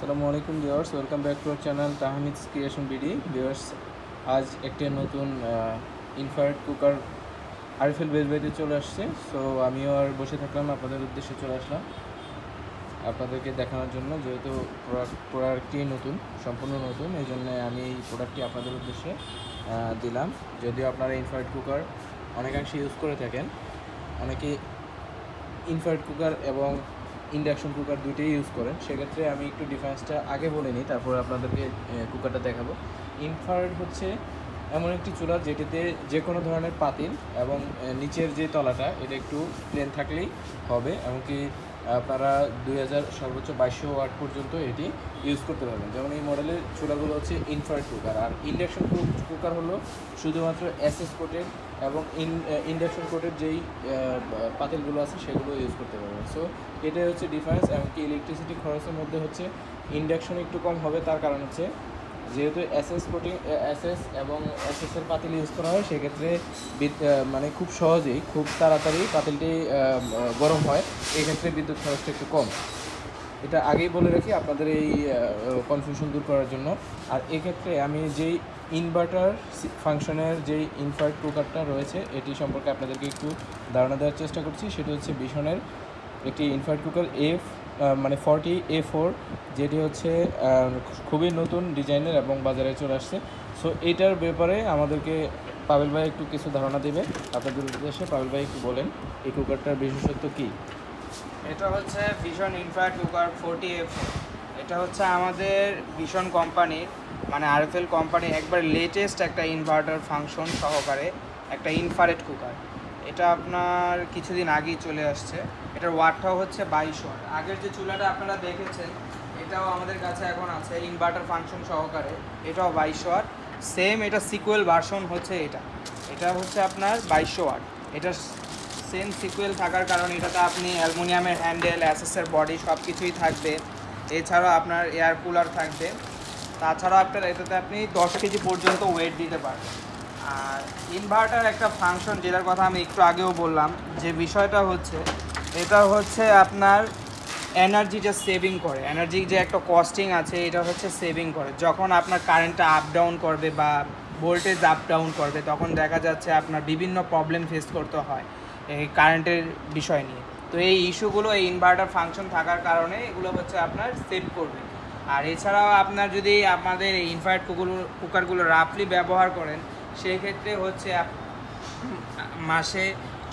আসসালামু আলাইকুম viewers, welcome back to our channel Tahmid's creation BD. Viewers, আজ একটি নতুন ইনফ্রারেড কুকার আরএফএল বেস বাইতে চলে আসছে। সো আমিও আর বসে থাকলাম, আপনাদের উদ্দেশ্যে চলে আসলাম আপনাদেরকে দেখানোর জন্য। যেহেতু প্রোডাক্টটি নতুন, সম্পূর্ণ নতুন, এই জন্য আমি এই প্রোডাক্টটি আপনাদের উদ্দেশ্যে দিলাম। যদিও আপনারা ইনফ্রারেড কুকার অনেকাংশে ইউজ করে থাকেন, অনেকে ইনফ্রারেড কুকার এবং ইন্ডাকশন কুকার দুটোই ইউজ করেন, সেক্ষেত্রে আমি একটু ডিফারেন্সটা আগে বলে নিই, তারপরে আপনাদেরকে কুকারটা দেখাবো। ইনফ্রারেড হচ্ছে এমন একটি চুলা যেটিতে যে কোনো ধরনের পাতিল এবং নিচের যে তলাটা এটা একটু প্লেন থাকলেই হবে, এমনকি আপনারা 2000 সর্বোচ্চ 2200 ওয়াট পর্যন্ত এটি ইউজ করতে পারবেন। যেমন এই মডেলের চুলাগুলো হচ্ছে ইনফ্রারেড কুকার, আর ইন্ডাকশন কুকার হলো শুধুমাত্র এসএস কোটেড এবং ইন্ডাকশন কোটের যেই পাতিলগুলো আছে সেগুলো ইউজ করতে পারবেন। সো এটাই হচ্ছে ডিফারেন্স। এমনকি ইলেকট্রিসিটি খরচের মধ্যে হচ্ছে ইন্ডাকশন একটু কম হবে, তার কারণ হচ্ছে যেহেতু এসএস এবং এসএসের পাতিল ইউজ করা হয়, সেক্ষেত্রে মানে খুব সহজেই খুব তাড়াতাড়ি পাতিলটি গরম হয়, এক্ষেত্রে বিদ্যুৎ খরচটা একটু কম। এটা আগেই বলে রাখি আপনাদের এই কনফিউশন দূর করার জন্য। আর এক্ষেত্রে আমি যেই ইনভার্টার ফাংশনের যেই ইনফ্রারেড কুকারটা রয়েছে এটি সম্পর্কে আপনাদেরকে একটু ধারণা দেওয়ার চেষ্টা করছি। সেটি হচ্ছে ভিশনের একটি ইনফ্রারেড কুকার মানে 40A4, যেটি হচ্ছে খুবই নতুন ডিজাইনের এবং বাজারে চলে আসছে। সো এইটার ব্যাপারে আমাদেরকে পাবেল ভাই একটু কিছু ধারণা দেবে আপনাদের উদ্দেশ্যে। পাবেল ভাই একটু বলেন এই কুকারটার বিশেষত্ব কী? এটা হচ্ছে ভিশন ইনফ্রারেড কুকার 40F। এটা হচ্ছে আমাদের ভিশন কোম্পানির মানে আরএফএল কোম্পানির একবার লেটেস্ট একটা ইনভার্টার ফাংশন সহকারে একটা ইনফ্রারেড কুকার। এটা আপনার কিছুদিন আগেই চলে আসছে। এটার ওয়াটটাও হচ্ছে 22 ওয়াট। আগের যে চুলাটা আপনারা দেখেছেন এটাও আমাদের কাছে এখন আছে ইনভার্টার ফাংশন সহকারে, এটাও 22 ওয়াট। সেম এটা সিকুয়েল ভার্সন হচ্ছে এটা। এটা হচ্ছে আপনার 2200 ওয়াট। এটা সেম সিকুয়েল থাকার কারণে এটাতে আপনি অ্যালুমিনিয়ামের হ্যান্ডেল, অ্যাসেসের বডি সব কিছুই থাকবে। এছাড়াও আপনার এয়ার কুলার থাকবে। তাছাড়াও আপনার এটাতে আপনি 10 কেজি পর্যন্ত ওয়েট দিতে পারবেন। আর ইনভার্টার একটা ফাংশন যেটার কথা আমি একটু আগেও বললাম, যে বিষয়টা হচ্ছে এটা হচ্ছে আপনার এনার্জিটা সেভিং করে। এনার্জি যে একটা কস্টিং আছে এটা হচ্ছে সেভিং করে। যখন আপনার কারেন্টটা আপ ডাউন করবে বা ভোল্টেজ আপ ডাউন করবে তখন দেখা যাচ্ছে আপনার বিভিন্ন প্রবলেম ফেস করতে হয় এই কারেন্টের বিষয় নিয়ে। তো এই ইস্যুগুলো এই ইনভার্টার ফাংশন থাকার কারণে এগুলো হচ্ছে আপনার সেভ করবে। আর এছাড়াও আপনার যদি আপনাদের এই ইনফ্রারেড কুকারগুলো রাফলি ব্যবহার করেন, সেক্ষেত্রে হচ্ছে মাসে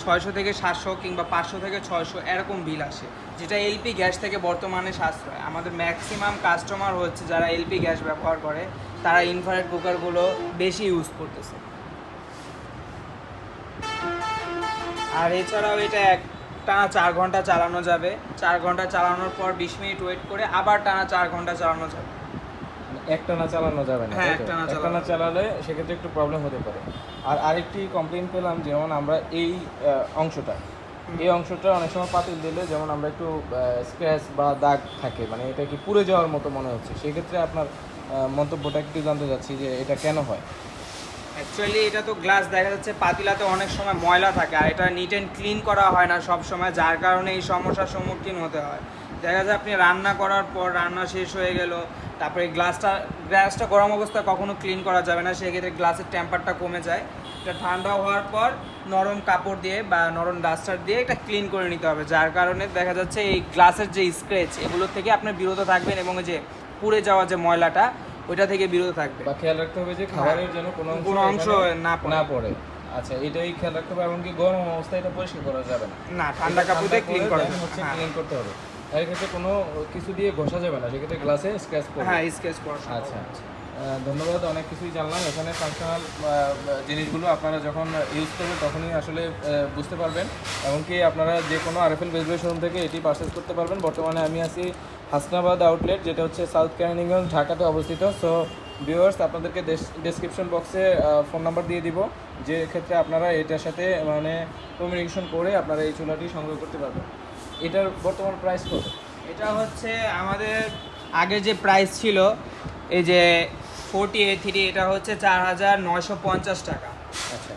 600 থেকে 700 কিংবা 500 থেকে 600 এরকম বিল আসে, যেটা এলপি গ্যাস থেকে বর্তমানে সাশ্রয়। আমাদের ম্যাক্সিমাম কাস্টমার হচ্ছে যারা এলপি গ্যাস ব্যবহার করে তারা ইনফ্রারেড কুকারগুলো বেশি ইউজ করতেছে। আর এছাড়াও এটা টানা 4 ঘন্টা চালানো যাবে। 4 ঘন্টা চালানোর পর 20 মিনিট ওয়েট করে আবার টানা 4 ঘন্টা চালানো যাবে। একটানা চালানো যাবে না? হ্যাঁ, একটানা চালালে সেক্ষেত্রে একটু প্রবলেম হতে পারে। আর আরেকটি কমপ্লেন পেলাম, যেমন আমরা এই অংশটা অনেক সময় পাতিল দিলে যেমন আমরা একটু স্ক্র্যাচ বা দাগ থাকে, মানে এটা কি পুড়ে যাওয়ার মতো মনে হচ্ছে। সেক্ষেত্রে আপনার মন্তব্যটা একটু জানতে চাচ্ছি যে এটা কেন হয়। অ্যাকচুয়ালি এটা তো গ্লাস, দেখা যাচ্ছে পাতিলাতে অনেক সময় ময়লা থাকে আর এটা নিট অ্যান্ড ক্লিন করা হয় না সব সময়, যার কারণে এই সমস্যার সম্মুখীন হতে হয়। দেখা যায় আপনি রান্না করার পর রান্না শেষ হয়ে গেল, তারপরে গ্লাসটা গরম অবস্থায় কখনো ক্লিন করা যাবে না, সেক্ষেত্রে গ্লাসের টেম্পারটা কমে যায়। এটা ঠান্ডা হওয়ার পর নরম কাপড় দিয়ে বা নরম ডাস্টার দিয়ে এটা ক্লিন করে নিতে হবে, যার কারণে দেখা যাচ্ছে এই গ্লাসের যে স্ক্র্যাচ এগুলো থেকে আপনি বিরত থাকবেন এবং যে পুড়ে যাওয়া যে ময়লাটা ওইটা থেকে বিরত থাকবে। বা খেয়াল রাখতে হবে যে খাবারের যেন কোনো অংশ না পড়ে। আচ্ছা, এটাই খেয়াল রাখতে হবে। এমনকি গরম অবস্থায় এটা পরিষ্কার করা যাবে না, না, ঠান্ডা কাপড় দিয়ে ক্লিন করা যাবে। হচ্ছে ক্লিন করতে হবে। এর ক্ষেত্রে কোনো কিছু দিয়ে ঘষা যাবে না, সেক্ষেত্রে গ্লাসে স্ক্র্যাচ পড়বে। হ্যাঁ, স্কেচ করা। আচ্ছা, ধন্যবাদ। অনেক কিছুই জানলাম। এখানে ফাংশনাল জিনিসগুলো আপনারা যখন ইউজ করবেন তখনই আসলে বুঝতে পারবেন। এমনকি আপনারা যে কোনো আরএফএল বেসবই শোরুম থেকে এটি পারচেস করতে পারবেন। বর্তমানে আমি আছি হাসনাবাদ আউটলেট, যেটা হচ্ছে সাউথ ক্যানিগঞ্জ, ঢাকাতে অবস্থিত। সো ভিউয়ার্স, আপনাদেরকে ডেসক্রিপশন বক্সে ফোন নাম্বার দিয়ে দিব, যে ক্ষেত্রে আপনারা এটার সাথে মানে কমিউনিকেশন করে আপনারা এই চুলাটি সংগ্রহ করতে পারবেন। এটার বর্তমান প্রাইস কত? এটা হচ্ছে আমাদের আগে যে প্রাইস ছিল এই যে 40A3, এটা হচ্ছে 4950 টাকা। আচ্ছা,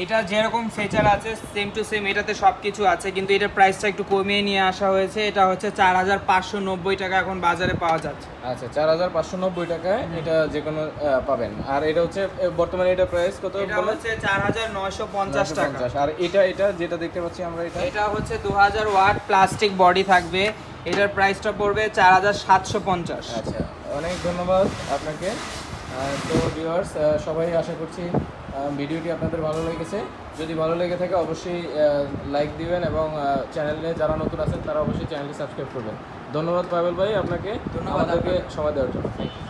এটা যেরকম ফিচার আছে সেম টু সেম এটাতে সব কিছু আছে, কিন্তু এটার প্রাইসটা একটু কমিয়ে নিয়ে আসা হয়েছে। এটা হচ্ছে 4590 টাকা এখন বাজারে পাওয়া যাচ্ছে। আচ্ছা, 4590 টাকায় এটা যে কোনো পাবেন। আর এটা হচ্ছে বর্তমানে এটা প্রাইস কত এটা বললেন? হচ্ছে 4950 টাকা। 950। আর এটা যেটা দেখতে পাচ্ছি আমরা, এটা হচ্ছে 2000 ওয়াট প্লাস্টিক বডি থাকবে। এটার প্রাইসটা পড়বে 4750। আচ্ছা, অনেক ধন্যবাদ আপনাকে। তো ভিউয়ার্স, সবাই আশা করছি ভিডিওটি আপনাদের ভালো লেগেছে। যদি ভালো লেগে থাকে অবশ্যই লাইক দিবেন এবং চ্যানেলে যারা নতুন আছেন তারা অবশ্যই চ্যানেলটি সাবস্ক্রাইব করবেন। ধন্যবাদ পাবেল ভাই আপনাকে ধন্যবাদ আমাদেরকে সময় দেওয়ার জন্য। Thank you.